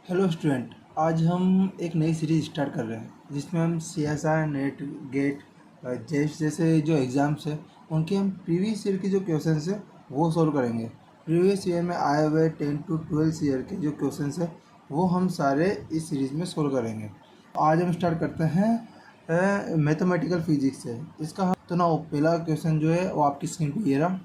Hello student. आज हम एक नई सीरीज स्टार्ट कर रहे हैं जिसमें हम CSR, नेट, गेट, जेस्ट जैसे जो एग्ज़ाम्स हैं उनके हम प्रीवियस ईयर के जो क्वेश्चंस हैं वो सॉल्व करेंगे। प्रीवियस ईयर में आए हुए 10 to 12 ईयर के जो क्वेश्चंस हैं वो हम सारे इस सीरीज़ में सॉल्व करेंगे। आज हम स्टार्ट करते हैं मैथमेटिकल फिजिक्स से। इसका तो ना पहला क्वेश्चन जो है वो आपकी स्क्रीन पर ये रहा।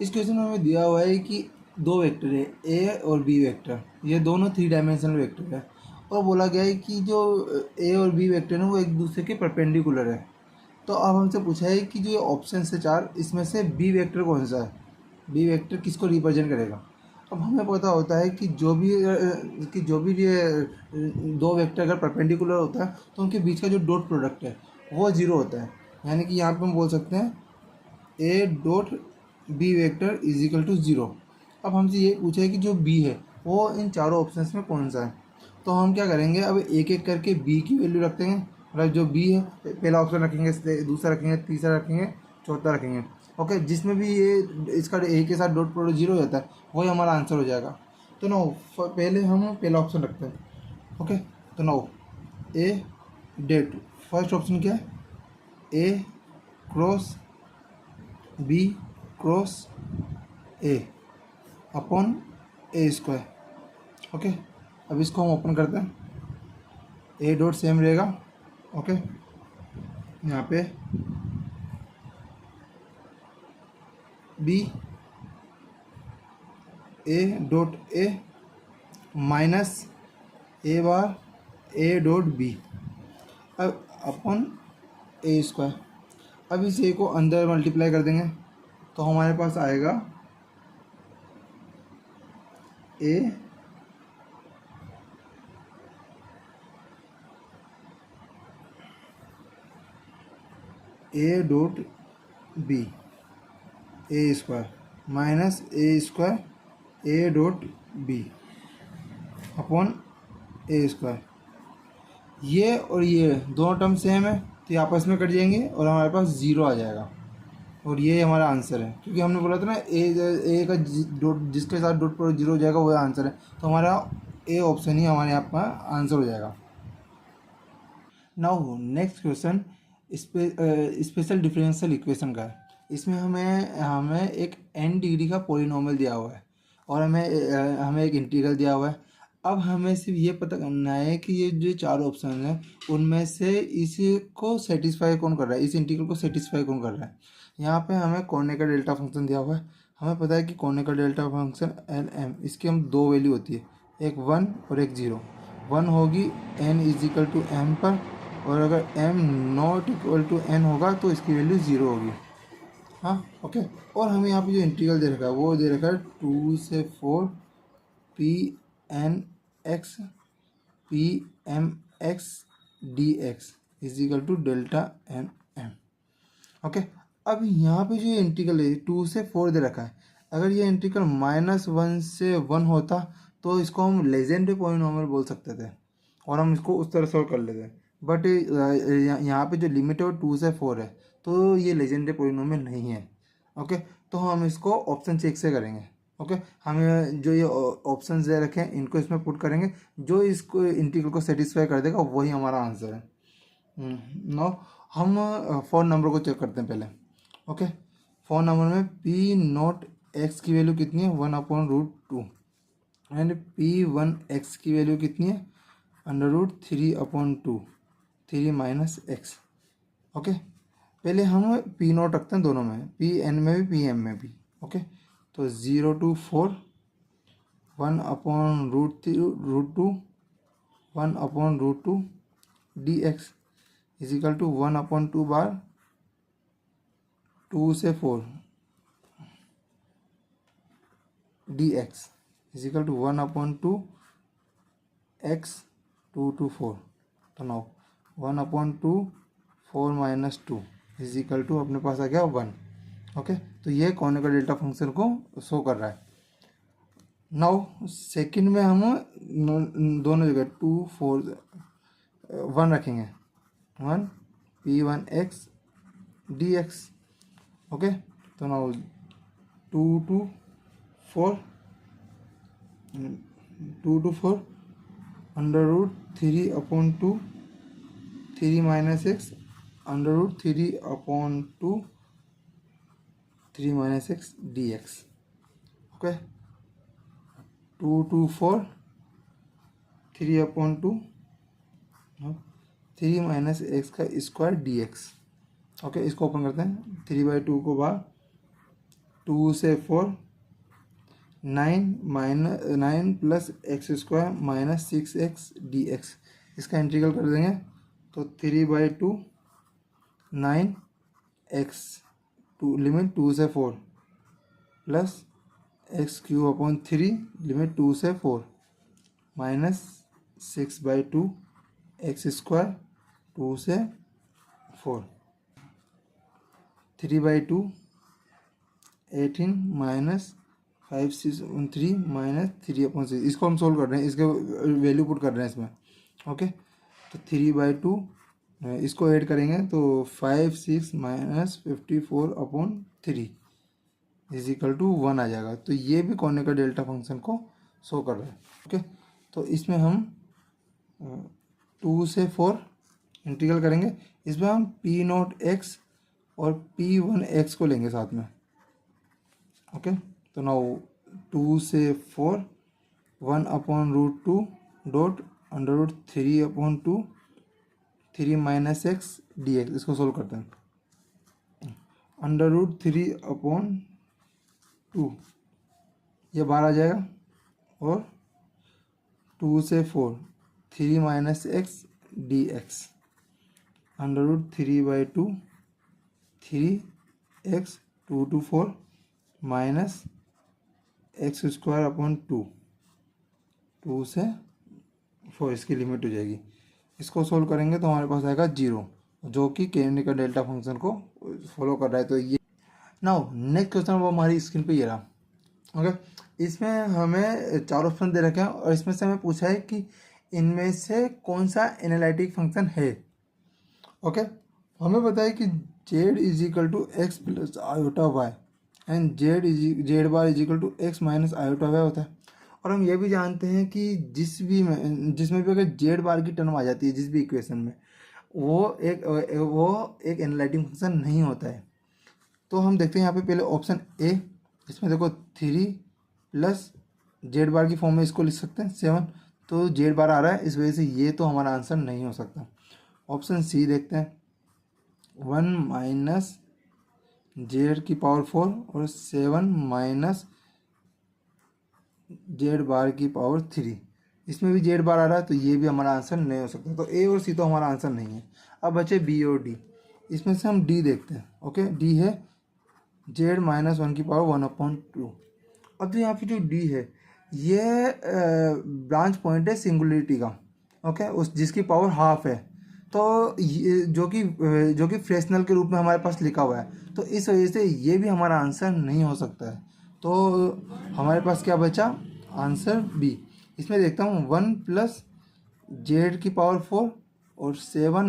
इस क्वेश्चन में हमें दिया हुआ है कि दो वेक्टर है ए और बी वेक्टर, ये दोनों 3 डायमेंशनल वेक्टर है और बोला गया है कि जो ए और बी वेक्टर है वो एक दूसरे के परपेंडिकुलर है। तो अब हमसे पूछा है कि जो ये ऑप्शन है चार, इसमें से बी वेक्टर कौन सा है, बी वेक्टर किसको रिप्रेजेंट करेगा। अब हमें पता होता है कि जो भी ये दो वेक्टर अगर परपेंडिकुलर होता है तो उनके बीच का जो डॉट प्रोडक्ट है वो ज़ीरो होता है। यानी कि यहाँ पे हम बोल सकते हैं A dot B vector is equal to zero. अब हमसे ये पूछा है कि जो बी है वो इन चारों ऑप्शंस में कौन सा है। तो हम क्या करेंगे, अब एक एक करके बी की वैल्यू रखते हैं। मतलब जो बी है पहला ऑप्शन रखेंगे, दूसरा रखेंगे, तीसरा रखेंगे, चौथा रखेंगे। ओके, जिसमें भी ये इसका ए के साथ डॉट प्रोडक्ट जीरो हो जाता है वही हमारा आंसर हो जाएगा। तो नो पहले हम पहला ऑप्शन रखते हैं। ओके, तो no A date first option क्या है, A cross B cross A upon A square. Okay, अब इसको हम ओपन करते हैं। ए डॉट सेम रहेगा। ओके, यहाँ पे B A dot A minus A bar A dot B अब अपॉन ए स्क्वायर। अब इस ए को अंदर मल्टीप्लाई कर देंगे तो हमारे पास आएगा A dot B A square minus A square A dot B upon A square. ये और ये दोनों टर्म सेम है तो ये आपस में कट जाएंगे और हमारे पास ज़ीरो आ जाएगा और ये हमारा आंसर है। क्योंकि हमने बोला था ना ए का डॉट जिसके साथ डॉट प्रोडक्ट जीरो हो जाएगा वही आंसर है, तो हमारा ए ऑप्शन ही हमारे यहाँ पर आंसर हो जाएगा। Now next question special differential equation का है। इसमें हमें हमें एक n डिग्री का पॉलिनॉमियल दिया हुआ है और हमें एक इंटीग्रल दिया हुआ है। अब हमें सिर्फ ये पता करना है कि ये जो चार ऑप्शन हैं उनमें से इसको सेटिस्फाई कौन कर रहा है, इस इंटीग्रल को सेटिस्फाई कौन कर रहा है। यहाँ पे हमें कोने का डेल्टा फंक्शन दिया हुआ है। हमें पता है कि कोने का डेल्टा फंक्शन एल एम, इसकी हम दो वैल्यू होती है, एक 1 और एक 0। 1 होगी n is equal to M पर, और अगर m not equal to n होगा तो इसकी वैल्यू 0 होगी। हाँ ओके, और हमें यहाँ पे जो इंटीग्रल दे रखा है वो दे रखा है 2 से 4 P N X P M X D X is equal to delta N M. Okay, अब यहाँ पे जो इंटीग्रल है 2 से 4 दे रखा है, अगर ये इंटीग्रल -1 से 1 होता तो इसको हम लेजेंडरी पॉलिनॉमियल बोल सकते थे और हम इसको उस तरह सॉल्व कर लेते। बट यहाँ पे जो लिमिट है वो 2 से 4 है तो ये लेजेंडरी पॉलिनॉमियल नहीं है। ओके, तो हम इसको ऑप्शन चेक से करेंगे। ओके, हमें जो ये ऑप्शन दे रखे हैं इनको इसमें पुट करेंगे, जो इसको इंटीग्रल को सेटिस्फाई कर देगा वही हमारा आंसर है। नो हम फ़ोन नंबर को चेक करते हैं पहले। ओके, फ़ोन नंबर में पी नोट एक्स की वैल्यू कितनी है, 1/√2 एंड P1 x की वैल्यू कितनी है, √3/2, 3 माइनस एक्स। ओके, पहले हम पी नोट रखते हैं दोनों में, पी एन में भी पी एम में भी। ओके, तो 0 to 4 1/√2 1/√2 dx is equal to 1/2 बार 2 से 4 dx is equal to 1/2 x 2 to 4। तो now 1/2 4 minus 2 is equal to अपने पास आ गया 1। ओके, तो ये कोने का डेल्टा फंक्शन को शो कर रहा है। नाउ सेकंड में हम दोनों जगह 2 4 1 रखेंगे, 1 P1 x dx। ओके, तो now 2 to 4 2 to 4 √3/2 3 - x √3/2 3 - x dx। Okay, 2 to 4 3/2 3 - x का स्क्वायर dx। ओके, इसको ओपन करते हैं। 3/2 को बाहर, 2 से 4 9 + x² - 6x dx। इसका इंटीग्रल कर देंगे तो 3/2 9x लिमिट 2 से 4 प्लस x³ लिमिट 2 से 4 माइनस 6/2 x² 2 से 4 3/2 18 - 5 6 3 - 3/6। इसको हम सोल्व कर रहे हैं, इसके वैल्यू पुट कर रहे हैं इसमें। ओके, तो 3/2 इसको ऐड करेंगे तो 5 6 - 54/3 = 1 आ जाएगा। तो ये भी कॉनिकल डेल्टा फंक्शन को शो कर रहा है। ओके, तो इसमें हम 2 से 4 इंटीग्रल करेंगे। इसमें हम P0x और P1x को लेंगे साथ में। ओके, तो नाउ 2 से 4 1/√2 डॉट √3/2 3 - x dx। इसको सोल्व करते हैं। √3/2 ये बाहर आ जाएगा और 2 से 4 3 - x dx √3/2 3x 2 to 4 minus x²/2 2 से 4 इसकी लिमिट हो जाएगी। इसको सोल्व करेंगे तो हमारे पास आएगा 0, जो कि कॉनिकल डेल्टा फंक्शन को फॉलो कर रहा है। तो ये नाउ नेक्स्ट क्वेश्चन वो हमारी स्क्रीन पे ये रहा। ओके, इसमें हमें 4 ऑप्शन दे रखे हैं और इसमें से हमें पूछा है कि इनमें से कौन सा एनालिटिक फंक्शन है। ओके, हमें पता है कि z = x + i/y and z bar = x - i/y होता है। और हम ये भी जानते हैं कि जिसमें भी अगर z बार की टर्म आ जाती है जिस भी इक्वेशन में, वो एक एनालिटिक फंक्शन नहीं होता है। तो हम देखते हैं यहाँ पे पहले ऑप्शन ए, इसमें देखो 3 + z बार की फॉर्म में इसको लिख सकते हैं 7, तो z बार आ रहा है, इस वजह से ये तो हमारा आंसर नहीं हो सकता। ऑप्शन सी देखते हैं, 1 - z⁴ और 7 - z⁻3, इसमें भी z बार आ रहा है, तो ये भी हमारा आंसर नहीं हो सकता। तो ए और सी तो हमारा आंसर नहीं है। अब बचे बी और डी। इसमें से हम डी देखते हैं। ओके, डी है z-1/2। अब तो यहाँ पे जो डी है ये ब्रांच पॉइंट है सिंगुलरिटी का। ओके, उस जिसकी पावर हाफ है, तो जो कि फ्रेशनल के रूप में हमारे पास लिखा हुआ है, तो इस वजह से ये भी हमारा आंसर नहीं हो सकता है। तो हमारे पास क्या बचा, आंसर बी। इसमें देखता हूँ 1 + z⁴ और 7 -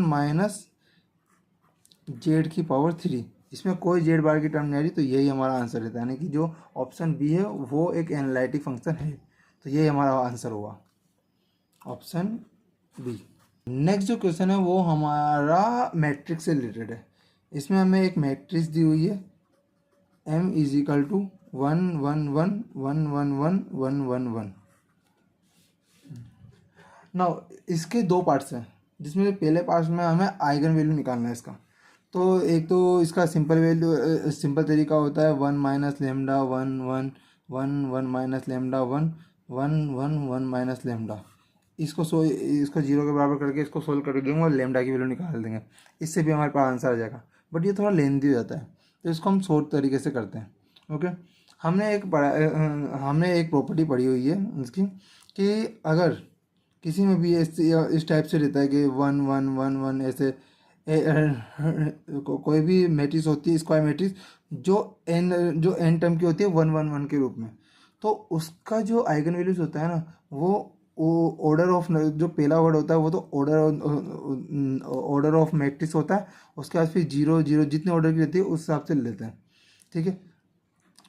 z⁴। इसमें कोई z बार की टर्म नहीं आ रही, तो यही हमारा आंसर रहता है। यानी कि जो ऑप्शन बी है वो एक एनालिटिक फंक्शन है, तो यही हमारा आंसर हुआ, ऑप्शन बी। नेक्स्ट जो क्वेश्चन है वो हमारा मैट्रिक्स से रिलेटेड है। इसमें हमें एक मैट्रिक्स दी हुई है m = 1 1 1 1 1 1 1 1 1। नाउ इसके 2 पार्ट्स हैं, जिसमें पहले पार्ट में हमें आइगन वैल्यू निकालना है इसका। तो एक तो इसका सिंपल तरीका होता है 1 - λ 1 1 1 1 - λ 1 1 1 1 - λ। इसको 0 के बराबर करके इसको सोल्व कर देंगे और लेमडा की वैल्यू निकाल देंगे। इससे भी हमारे पास आंसर आ जाएगा, बट ये थोड़ा लेंथी हो जाता है, तो इसको हम शॉर्ट तरीके से करते हैं। ओके, हमने एक प्रॉपर्टी पढ़ी हुई है इसकी, कि अगर किसी में भी इस टाइप से रहता है कि 1 1 1 1 ऐसे कोई भी मैट्रिक्स होती है स्क्वायर मैट्रिक्स जो एन टर्म की होती है 1 1 1 के रूप में, तो उसका जो आइगन वैल्यूज होता है ना, वो ऑर्डर ऑफ, जो पहला वर्ड होता है वो तो ऑर्डर ऑफ मैट्रिक्स होता है। उसके बाद फिर 0 0 जितने ऑर्डर की रहती है उस हिसाब से लेते हैं। ठीक है,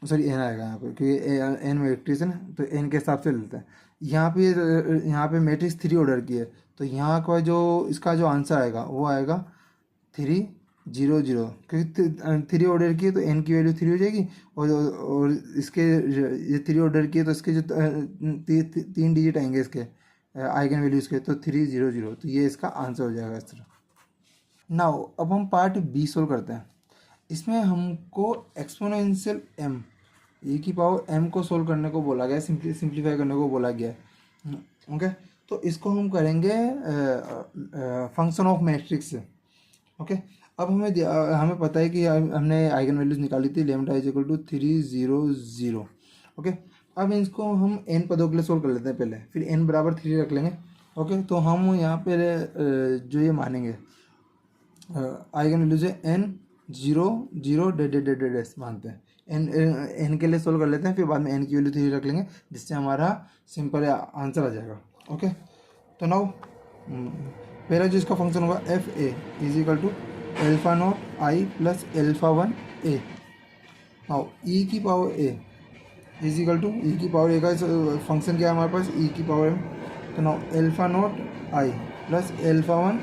सॉरी एन आएगा यहाँ पे, क्योंकि एन मैट्रिक्स है ना, तो एन के हिसाब से लेते हैं। यहाँ पे मैट्रिक्स 3 ऑर्डर की है, तो यहाँ का जो इसका जो आंसर आएगा वो आएगा 3 0 0, क्योंकि 3 ऑर्डर की है तो एन की वैल्यू 3 हो जाएगी। और इसके ये 3 ऑर्डर की है तो इसके जो 3 डिजिट आएंगे इसके आइगन वैल्यूज़ के, तो 3 0 0, तो ये इसका आंसर हो जाएगा इस तरह। नाउ अब हम पार्ट बी सोल्व करते हैं। इसमें हमको एक्सपोनेंशियल एम ई की पावर एम को सोल्व करने को बोला गया है, सिंप्लीफाई करने को बोला गया है। ओके, तो इसको हम करेंगे फंक्शन ऑफ मैट्रिक्स से। ओके, अब हमें पता है कि हमने आइगन वैल्यूज निकाली थी, lambda is equal to 3 0 0। Okay, अब इसको हम एन पदों के लिए सोल्व कर लेते हैं पहले, फिर एन बराबर 3 रख लेंगे। ओके, तो हम यहाँ पे जो ये मानेंगे आइगन वैल्यूज है एन 0 0 डैश मानते हैं। एन के लिए सोल्व कर लेते हैं, फिर बाद में एन की वैल्यू 3 रख लेंगे, जिससे हमारा सिंपल आंसर आ जाएगा। ओके, तो नाउ पहला जो इसका फंक्शन होगा F A is equal to alpha naught I plus alpha 1 A. Now E की power A is equal to E की पावर ए का फंक्शन क्या है हमारे पास, ई की पावर एम। तो now alpha naught I plus alpha 1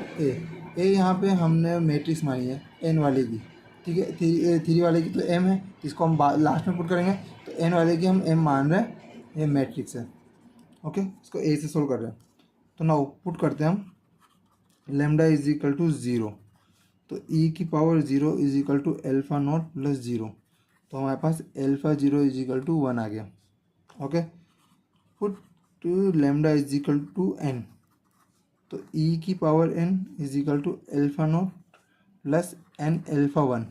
ए यहाँ पे हमने मैट्रिक्स मानी है एन वाले की, ठीक है। थ्री वाले की तो एम है, इसको हम लास्ट में पुट करेंगे, तो एन वाले की हम एम मान रहे हैं, ये मैट्रिक्स है। ओके, इसको ए से सोल्व कर रहे हैं, तो नाउ पुट करते हैं हम लेमडा इज इक्वल टू 0, तो ई की power 0 is equal to alpha naught plus 0, तो हमारे पास एल्फा 0 इज इक्वल टू 1 आ गया। Okay, put lambda is equal to N, तो ई की power N is equal to alpha naught plus N alpha 1।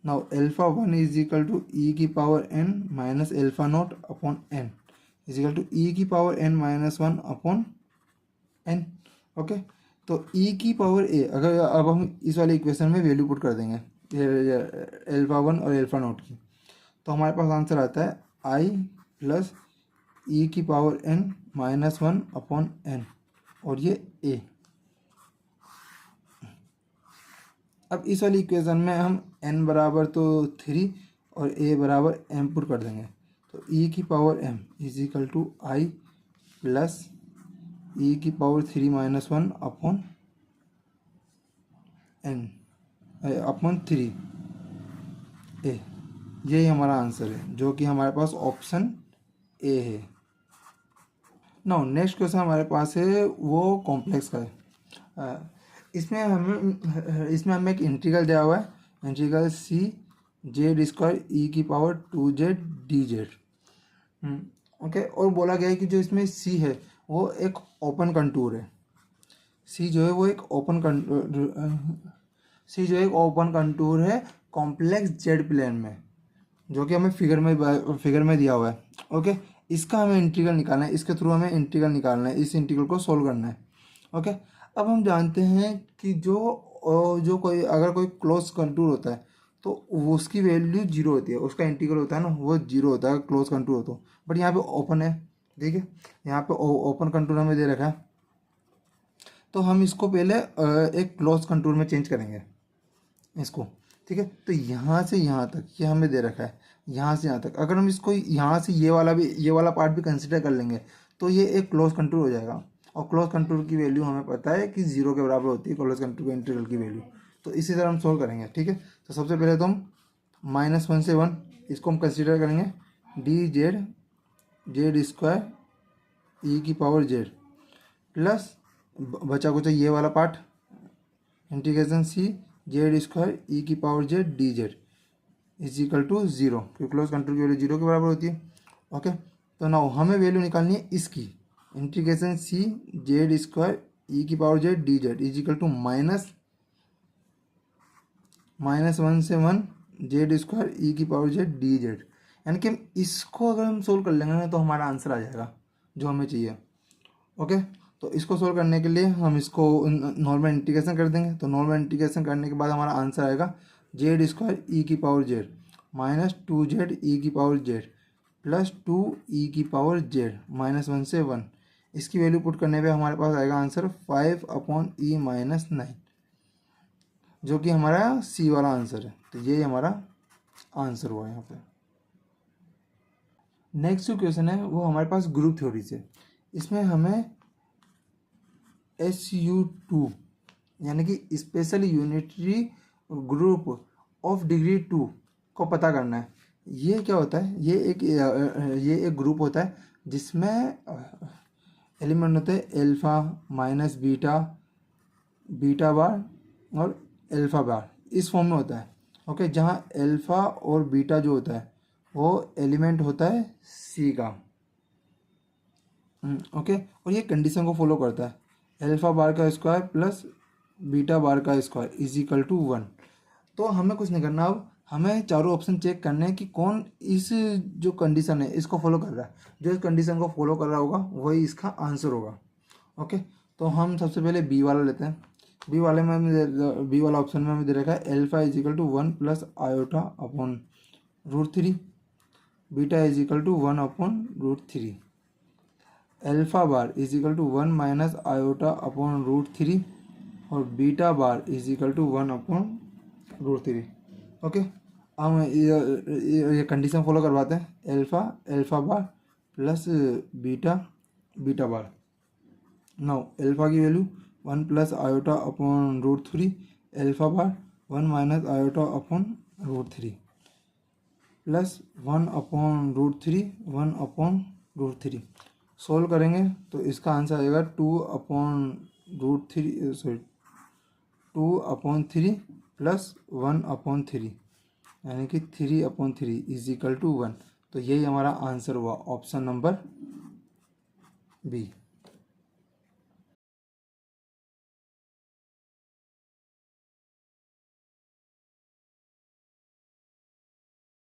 Now alpha 1 is equal to E की power N minus alpha naught upon N is equal to E की power N minus 1 upon N. Okay, तो E की power ए, अगर अब हम इस वाले equation में वैल्यू पुट कर देंगे एल्फा 1 और एल्फा नॉट की, तो हमारे पास आंसर आता है आई प्लस ई की power N minus 1 upon N, और ये ए। अब इस वाली इक्वेशन में हम n बराबर तो 3 और a बराबर m पुट कर देंगे, तो e की power m is equal to I plus e की power 3 minus 1 upon n upon 3 a। यही हमारा आंसर है, जो कि हमारे पास ऑप्शन ए है। नाउ नेक्स्ट क्वेश्चन हमारे पास है वो कॉम्प्लेक्स का है। इसमें हमें एक इंटीग्रल दिया हुआ है, इंटीग्रल सी जेड स्क्वायर ई की पावर 2z dz। ओके, और बोला गया है कि जो इसमें सी है वो एक ओपन कंटूर है। सी जो है वो एक ओपन कंटूर है कॉम्प्लेक्स जेड प्लेन में, जो कि हमें फिगर में दिया हुआ है। ओके, इसका हमें इंटीग्रल निकालना है, इसके थ्रू हमें इंटीग्रल निकालना है, इस इंटीग्रल को सोल्व करना है। ओके, अब हम जानते हैं कि जो कोई अगर कोई क्लोज कंटूर होता है तो उसकी वैल्यू 0 होती है, उसका इंटीग्रल होता है ना वो 0 होता है क्लोज कंटूर हो तो। बट यहाँ पे ओपन है, ठीक है, यहाँ पे ओपन कंटूर हमें दे रखा है, तो हम इसको पहले एक क्लोज कंटूर में चेंज करेंगे इसको, ठीक है। तो यहाँ से यहाँ तक ये हमें दे रखा है, यहाँ से यहाँ तक अगर हम इसको यहाँ से ये वाला पार्ट भी कंसिडर कर लेंगे तो ये एक क्लोज कंटूर हो जाएगा। और क्लोज कंटूर की वैल्यू हमें पता है कि 0 के बराबर होती है क्लोज कंटूर के इंटीग्रल की वैल्यू। तो इसी तरह हम सोल्व करेंगे, ठीक है। तो सबसे पहले तो हम -1 से 1 इसको हम कंसिडर करेंगे, डी जेड स्क्वायर ई की पावर जेड प्लस बचा कुचा ये वाला part integration C Z square E की power Z D Z is equal to 0, क्योंकि क्लोज कंटूर की वैल्यू 0 के बराबर होती है। ओके, तो नाउ हमें वैल्यू निकालनी है इसकी, integration C Z square E की power Z D Z is equal to -1 से 1 जेड स्क्वायर ई की पावर जेड डी जेड। यानी कि इसको अगर हम सोल्व कर लेंगे ना तो हमारा आंसर आ जाएगा जो हमें चाहिए। ओके, तो इसको सोल्व करने के लिए हम इसको नॉर्मल इंटीग्रेशन कर देंगे, तो नॉर्मल इंटीग्रेशन करने के बाद हमारा आंसर आएगा जेड स्क्वायर ई की पावर जेड माइनस 2z ई की पावर जेड प्लस 2 ई की पावर जेड -1 से 1। इसकी वैल्यू पुट करने पे हमारे पास आएगा आंसर 5/e माइनस 9, जो कि हमारा सी वाला आंसर है। तो ये हमारा आंसर हुआ यहाँ पे। नेक्स्ट जो क्वेश्चन है वो हमारे पास ग्रुप थ्योरी से। इसमें हमें SU2 यानी कि special unitary group of degree 2 को पता करना है। ये क्या होता है, ये एक ग्रुप होता है जिसमें एलिमेंट होते हैं अल्फा माइनस बीटा, बीटा बार और अल्फा बार, इस फॉर्म में होता है। ओके, जहाँ अल्फा और बीटा जो होता है वो एलिमेंट होता है सी का। ओके, और ये कंडीशन को फॉलो करता है, अल्फा बार का स्क्वायर प्लस बीटा बार का स्क्वायर इज इक्वल टू 1। तो हमें कुछ नहीं करना, अब हमें चारों ऑप्शन चेक करने हैं कि कौन इस जो कंडीशन है इसको फॉलो कर रहा है। जो इस कंडीशन को फॉलो कर रहा होगा वही इसका आंसर होगा। ओके, तो हम सबसे पहले बी वाला लेते हैं। बी वाला ऑप्शन में हमें दे रखा है alpha is equal to 1 plus iota upon √3, beta is equal to 1 upon √3, alpha bar is equal to 1 minus iota upon √3 और beta bar is equal to 1 upon √3। Okay, हम ये कंडीशन फॉलो करवाते हैं, alpha bar plus beta beta bar. Now alpha की value 1 plus iota upon √3, alpha bar 1 minus iota upon √3 plus 1 upon √3, 1 upon √3। Solve करेंगे तो इसका answer आएगा 2 upon √3 plus 1 upon 3 यानी कि 3 अपॉन 3 इज इक्वल टू 1। तो यही हमारा आंसर हुआ, ऑप्शन नंबर बी।